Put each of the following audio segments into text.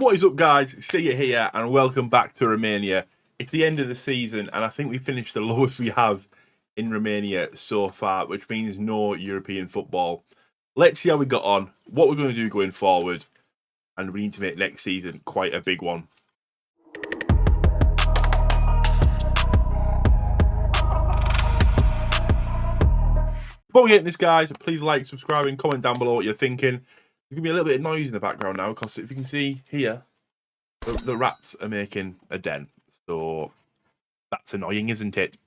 What is up, guys? See you here, and welcome back to Romania. It's the end of the season, and I think we finished the lowest we have in Romania so far, which means no European football. Let's see how we got on, what we're going to do going forward, and we need to make next season quite a big one. Before we get into this, guys, please like, subscribe, and comment down below what you're thinking. There's going to be a little bit of noise in the background now, because if you can see here, the rats are making a den. So that's annoying, isn't it?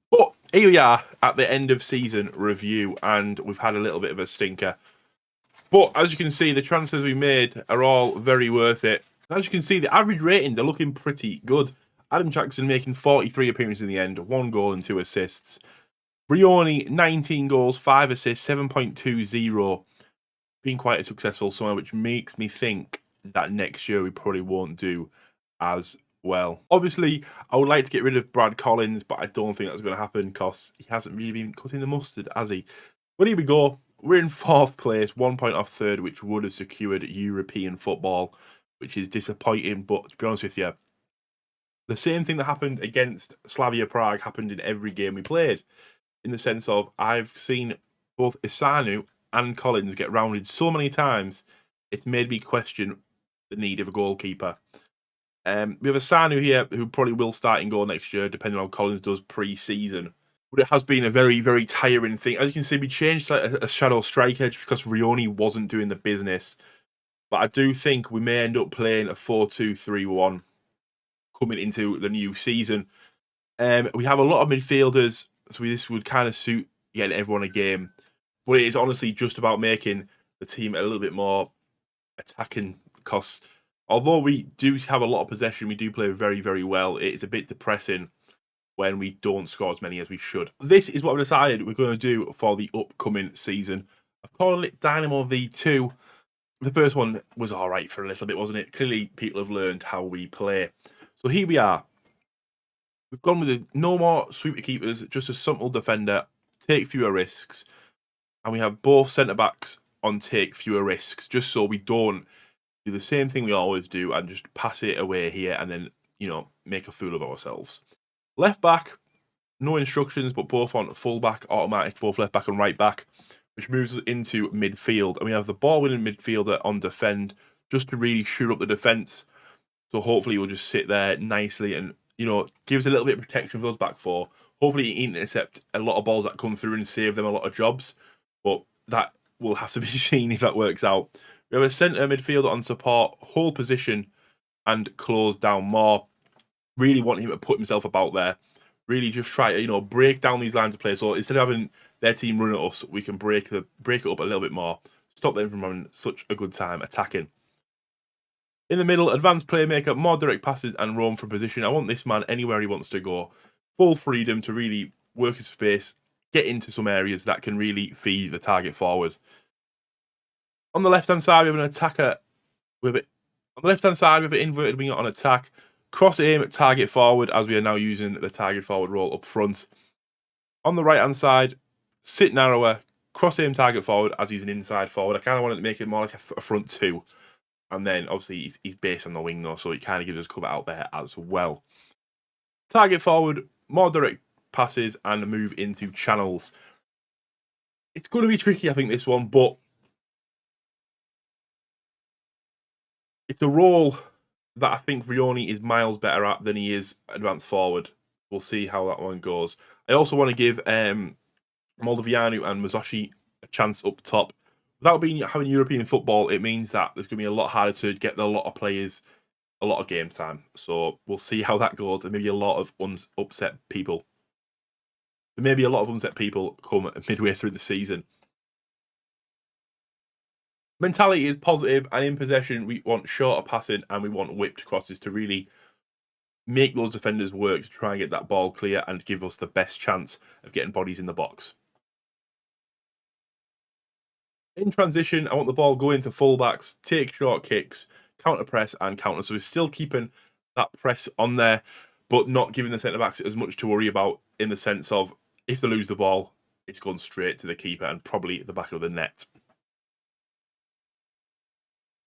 But here we are at the end of season review, and we've had a little bit of a stinker. But as you can see, the transfers we made are all very worth it. As you can see, the average ratings are looking pretty good. Adam Jackson making 43 appearances in the end, 1 goal and 2 assists. Brioni, 19 goals, 5 assists, 7.20. Been quite a successful summer, which makes me think that next year we probably won't do as well. Obviously, I would like to get rid of Brad Collins, but I don't think that's going to happen because he hasn't really been cutting the mustard, has he? But here we go. We're in 4th place, 1 point off 3rd, which would have secured European football, which is disappointing. But to be honest with you, the same thing that happened against Slavia Prague happened in every game we played, in the sense of I've seen both Isanu and Collins get rounded so many times, it's made me question the need of a goalkeeper. We have Isanu here who probably will start in goal next year, depending on how Collins does pre-season. But it has been a very, very tiring thing. As you can see, we changed to a shadow striker because Rioni wasn't doing the business. But I do think we may end up playing a 4-2-3-1 coming into the new season. We have a lot of midfielders, so this would kind of suit getting everyone a game. But it is honestly just about making the team a little bit more attacking, because although we do have a lot of possession, we do play very, very well. It's a bit depressing when we don't score as many as we should. This is what I've decided we're going to do for the upcoming season. I've called it Dinamo V2. The first one was all right for a little bit, wasn't it? Clearly, people have learned how we play. So here we are. We've gone with no more sweeper keepers, just a simple defender, take fewer risks. And we have both centre-backs on take fewer risks, just so we don't do the same thing we always do and just pass it away here and then, make a fool of ourselves. Left back, no instructions, but both on full back, automatic, both left back and right back, which moves us into midfield. And we have the ball-winning midfielder on defend, just to really shoot up the defence. So hopefully we'll just sit there nicely and, give us a little bit of protection for those back four. Hopefully intercept a lot of balls that come through and save them a lot of jobs. But that will have to be seen if that works out. We have a centre midfielder on support, hold position, and close down more. Really want him to put himself about there. Really just try to, break down these lines of play. So instead of having their team run at us, we can break it up a little bit more. Stop them from having such a good time attacking. In the middle, advanced playmaker, more direct passes and roam from position. I want this man anywhere he wants to go. Full freedom to really work his space, get into some areas that can really feed the target forward. On the left-hand side, we have an attacker with it. On the left-hand side, we have an inverted winger on attack. Cross aim, target forward, as we are now using the target forward role up front. On the right-hand side, sit narrower, cross aim, target forward, as he's an inside forward. I kind of wanted to make it more like a front two. And then, obviously, he's based on the wing, though, so it kind of gives us cover out there as well. Target forward, more direct passes, and move into channels. It's going to be tricky, I think, this one, but it's a role that I think Rioni is miles better at than he is advanced forward. We'll see how that one goes. I also want to give Moldovianu and Mazoshi a chance up top. Without having European football, it means that there's going to be a lot harder to get a lot of players a lot of game time. So we'll see how that goes. There may be a lot of upset people. There may be a lot of upset people come midway through the season. Mentality is positive, and in possession, we want shorter passing and we want whipped crosses to really make those defenders work to try and get that ball clear and give us the best chance of getting bodies in the box. In transition, I want the ball going to fullbacks, take short kicks, counter press and counter. So we're still keeping that press on there, but not giving the centre-backs as much to worry about, in the sense of if they lose the ball, it's gone straight to the keeper and probably at the back of the net.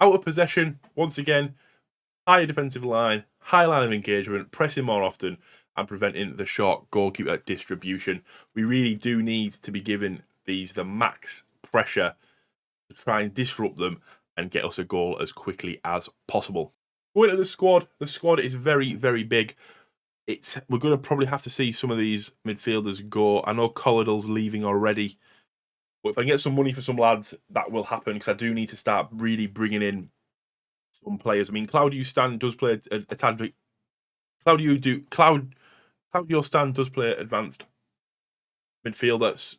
Out of possession, once again, higher defensive line, high line of engagement, pressing more often, and preventing the short goalkeeper distribution. We really do need to be giving these the max pressure to try and disrupt them and get us a goal as quickly as possible. Going to the squad is very, very big. We're going to probably have to see some of these midfielders go. I know Colladell's leaving already, but if I can get some money for some lads, that will happen, because I do need to start really bringing in some players. I mean, Claudio Stan does play a tad bit. Claudio Stan does play advanced midfielder.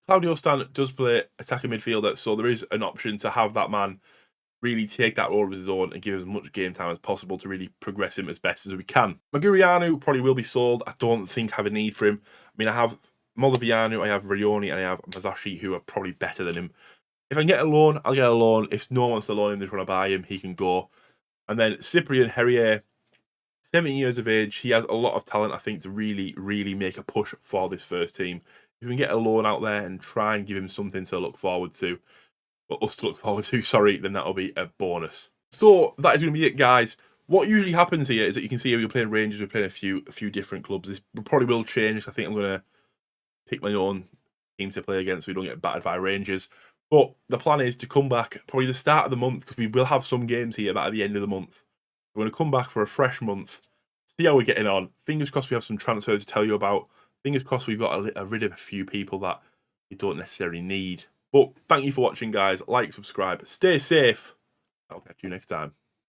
Claudio Stan does play attacking midfielder, so there is an option to have that man really take that role as his own and give him as much game time as possible to really progress him as best as we can. Magurianu probably will be sold. I don't think I have a need for him. I mean, I have Moldavianu, I have Rioni, and I have Masashi, who are probably better than him. If I can get a loan, I'll get a loan. If no one wants to loan him, they just want to buy him, he can go. And then Cyprian Herrier, 17 years of age. He has a lot of talent, I think, to really, really make a push for this first team. If we can get a loan out there and try and give him something to look forward to, or us to look forward to, sorry, then that'll be a bonus. So that is going to be it, guys. What usually happens here is that you can see we're playing Rangers, we're playing a few different clubs. This probably will change. I think I'm going to pick my own team to play against so we don't get battered by Rangers. But the plan is to come back probably the start of the month, because we will have some games here at the end of the month. We're going to come back for a fresh month, see how we're getting on. Fingers crossed we have some transfers to tell you about. Fingers crossed we've got rid of a few people that we don't necessarily need. But thank you for watching, guys. Like, subscribe, stay safe. I'll catch you next time.